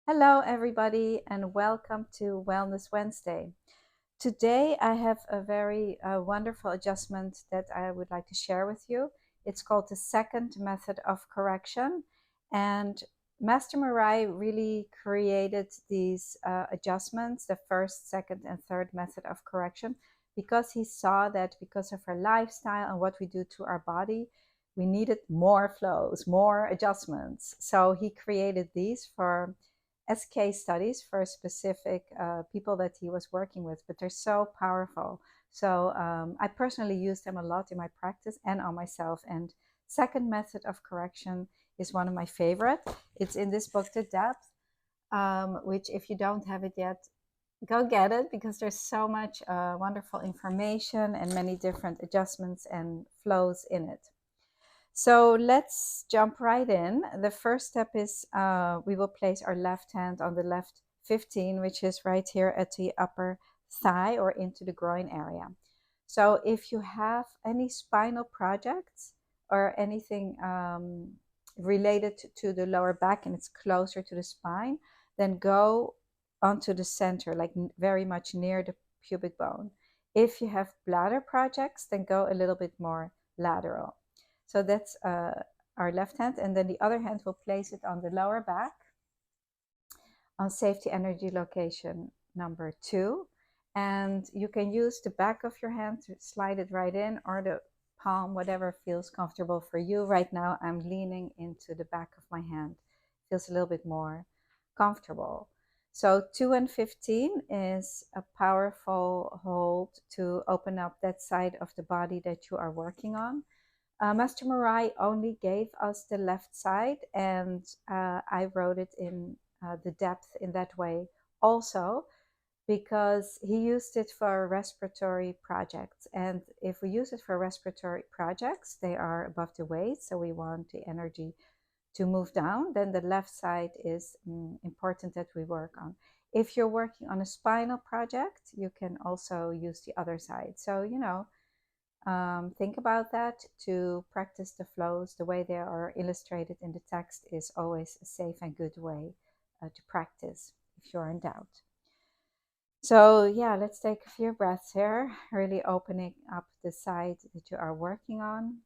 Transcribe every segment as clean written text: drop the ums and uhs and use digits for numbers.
Hello, everybody, and welcome to Wellness Wednesday. Today, I have a very wonderful adjustment that I would like to share with you. It's called the second method of correction, and Master Marai really created these adjustments, the first, second, and third method of correction, because he saw that because of our lifestyle and what we do to our body, we needed more flows, more adjustments. So he created these for as case studies for specific people that he was working with, but they're so powerful. So I personally use them a lot in my practice and on myself. And second method of correction is one of my favorite. It's in this book, The Depth, which if you don't have it yet, go get it because there's so much wonderful information and many different adjustments and flows in it. So let's jump right in. The first step is we will place our left hand on the left 15, which is right here at the upper thigh or into the groin area. So if you have any spinal projects or anything related to the lower back and it's closer to the spine, then go onto the center, like very much near the pubic bone. If you have bladder projects, then go a little bit more lateral. So that's our left hand, and then the other hand will place it on the lower back on safety energy location number 2. And you can use the back of your hand to slide it right in, or the palm, whatever feels comfortable for you. Right now, I'm leaning into the back of my hand. Feels a little bit more comfortable. So 2 and 15 is a powerful hold to open up that side of the body that you are working on. Master Marai only gave us the left side, and I wrote it in the depth in that way also because he used it for respiratory projects. And if we use it for respiratory projects, they are above the waist, so we want the energy to move down, then the left side is important that we work on. If you're working on a spinal project, you can also use the other side. So, think about that to practice the flows. The way they are illustrated in the text is always a safe and good way to practice if you're in doubt. So, yeah, let's take a few breaths here, really opening up the side that you are working on.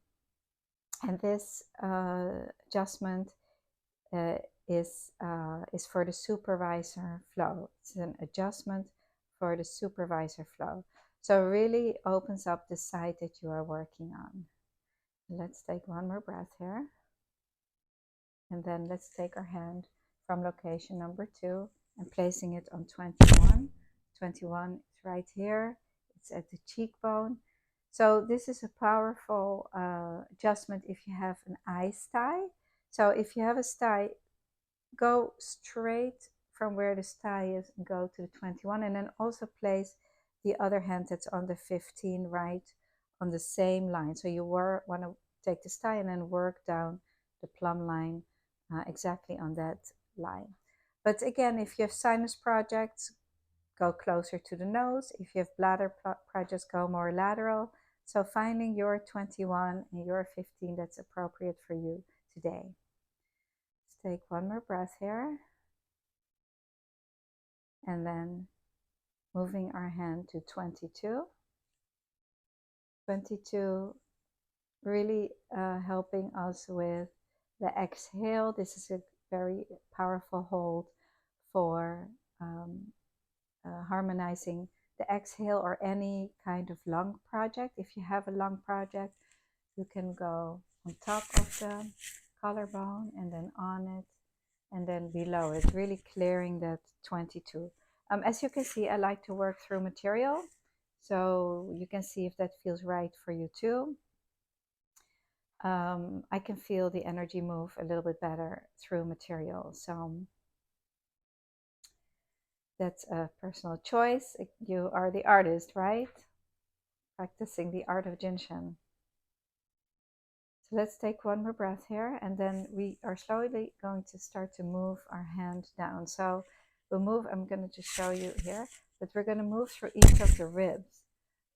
And this adjustment uh, is for the supervisor flow. It's an adjustment for the supervisor flow. So really opens up the side that you are working on. Let's take one more breath here. And then let's take our hand from location number 2 and placing it on 21. 21 is right here. It's at the cheekbone. So this is a powerful adjustment if you have an eye sty. So if you have a sty, go straight from where the sty is and go to the 21, and then also place the other hand that's on the 15 right on the same line. So you want to take the sty and then work down the plumb line exactly on that line. But again, if you have sinus projects, go closer to the nose. If you have bladder projects, go more lateral. So finding your 21 and your 15 that's appropriate for you today. Let's take one more breath here. And then moving our hand to 22. 22 really helping us with the exhale. This is a very powerful hold for harmonizing the exhale or any kind of lung project. If you have a lung project, you can go on top of the collarbone and then on it and then below it, really clearing that 22. As you can see, I like to work through material, so you can see if that feels right for you too. I can feel the energy move a little bit better through material, so that's a personal choice. You are the artist, right? Practicing the art of Jinshan. So let's take one more breath here, and then we are slowly going to start to move our hand down. So we'll move, I'm going to just show you here, but we're going to move through each of the ribs.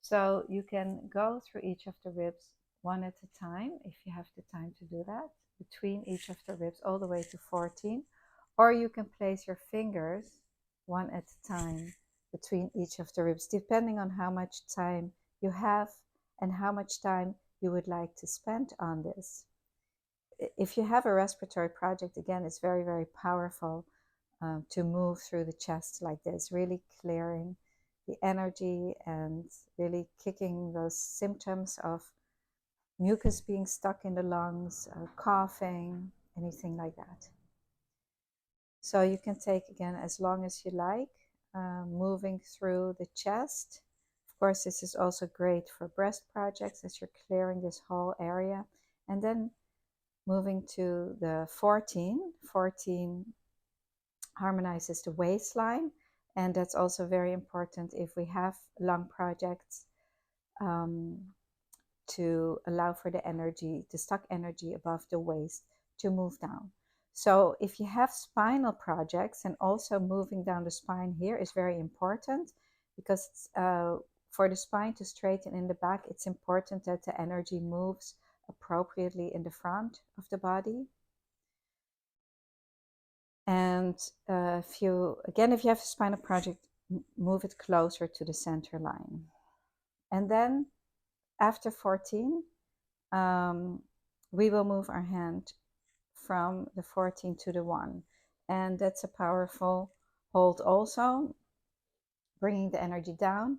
So you can go through each of the ribs one at a time, if you have the time to do that, between each of the ribs all the way to 14. Or you can place your fingers one at a time between each of the ribs, depending on how much time you have and how much time you would like to spend on this. If you have a respiratory project, again, it's very, very powerful to move through the chest like this, really clearing the energy and really kicking those symptoms of mucus being stuck in the lungs, coughing, anything like that. So you can take again as long as you like, moving through the chest. Of course, this is also great for breast projects as you're clearing this whole area. And then moving to the 14. 14 harmonizes the waistline, and that's also very important if we have lung projects, to allow for the energy, the stuck energy above the waist, to move down. So if you have spinal projects, and also moving down the spine here is very important, because for the spine to straighten in the back, it's important that the energy moves appropriately in the front of the body. And if you have a spinal project, move it closer to the center line. And then after 14, we will move our hand from the 14 to the 1. And that's a powerful hold also, bringing the energy down.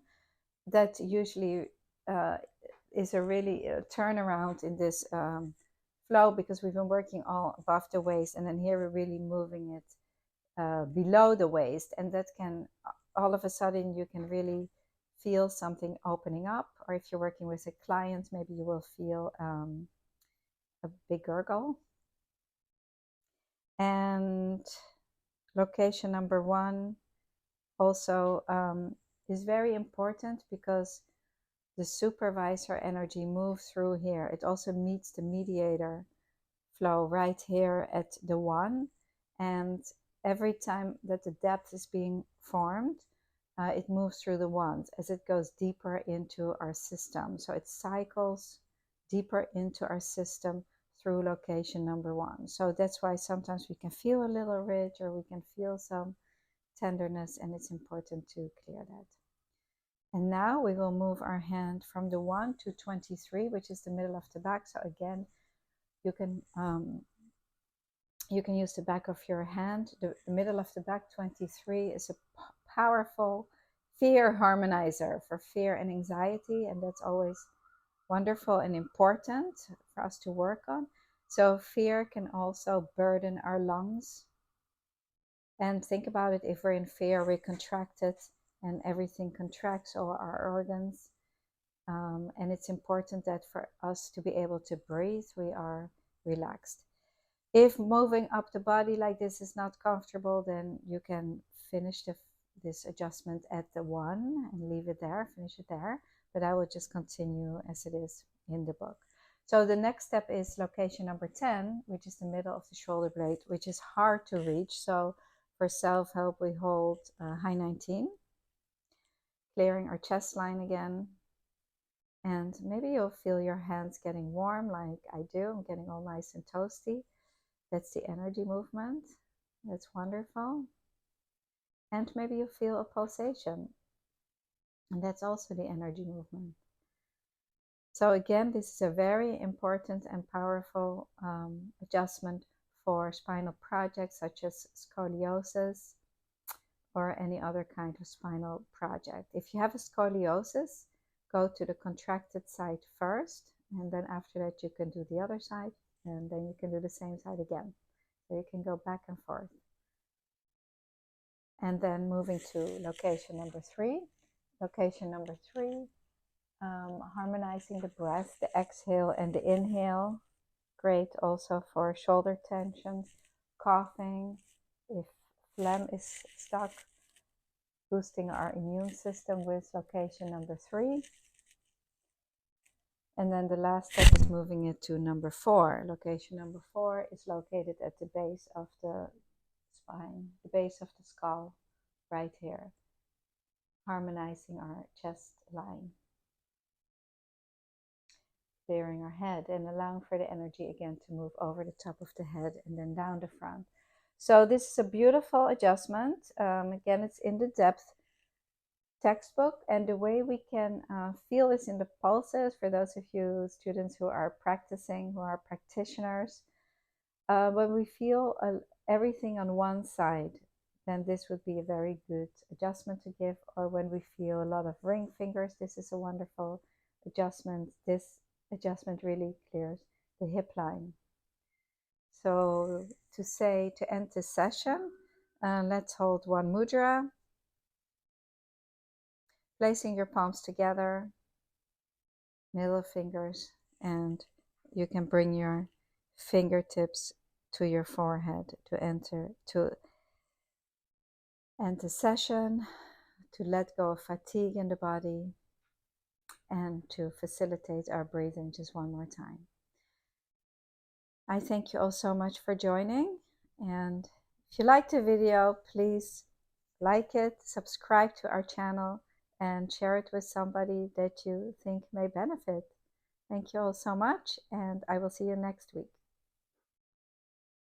That usually is a really turnaround in this flow, because we've been working all above the waist, and then here we're really moving it below the waist, and that can all of a sudden you can really feel something opening up. Or if you're working with a client, maybe you will feel a big gurgle. And location number 1 also is very important, because the supervisor energy moves through here. It also meets the mediator flow right here at the 1. And every time that the depth is being formed, it moves through the 1s as it goes deeper into our system. So it cycles deeper into our system through location number 1. So that's why sometimes we can feel a little ridge, or we can feel some tenderness, and it's important to clear that. And now we will move our hand from the 1 to 23, which is the middle of the back. So again, you can use the back of your hand. The middle of the back, 23, is a powerful fear harmonizer for fear and anxiety, and that's always wonderful and important for us to work on. So fear can also burden our lungs. And think about it, if we're in fear, we're contracted, and everything contracts, all our organs. And it's important that for us to be able to breathe, we are relaxed. If moving up the body like this is not comfortable, then you can finish this adjustment at the 1 and leave it there, finish it there. But I will just continue as it is in the book. So the next step is location number 10, which is the middle of the shoulder blade, which is hard to reach. So for self-help, we hold high 19, clearing our chest line again. And maybe you'll feel your hands getting warm like I do. I'm getting all nice and toasty. That's the energy movement. That's wonderful. And maybe you feel a pulsation. And that's also the energy movement. So again, this is a very important and powerful adjustment for spinal projects such as scoliosis or any other kind of spinal project. If you have a scoliosis, go to the contracted side first, and then after that you can do the other side, and then you can do the same side again. So you can go back and forth. And then moving to location number 3. Location number 3, harmonizing the breath, the exhale and the inhale. Great also for shoulder tensions, coughing, if phlegm is stuck. Boosting our immune system with location number 3. And then the last step is moving it to number 4. Location number 4 is located at the base of the spine, the base of the skull, right here, harmonizing our chest line, clearing our head and allowing for the energy again to move over the top of the head and then down the front. So this is a beautiful adjustment. Again, it's in the depth textbook, and the way we can feel is in the pulses. For those of you students who are practicing, who are practitioners, when we feel everything on one side, then this would be a very good adjustment to give. Or when we feel a lot of ring fingers, this is a wonderful adjustment. This adjustment really clears the hip line. So to end this session, let's hold one mudra, placing your palms together, middle fingers, and you can bring your fingertips to your forehead to end the session, to let go of fatigue in the body, and to facilitate our breathing just one more time. I thank you all so much for joining, and if you liked the video, please like it, subscribe to our channel, and share it with somebody that you think may benefit. Thank you all so much, and I will see you next week.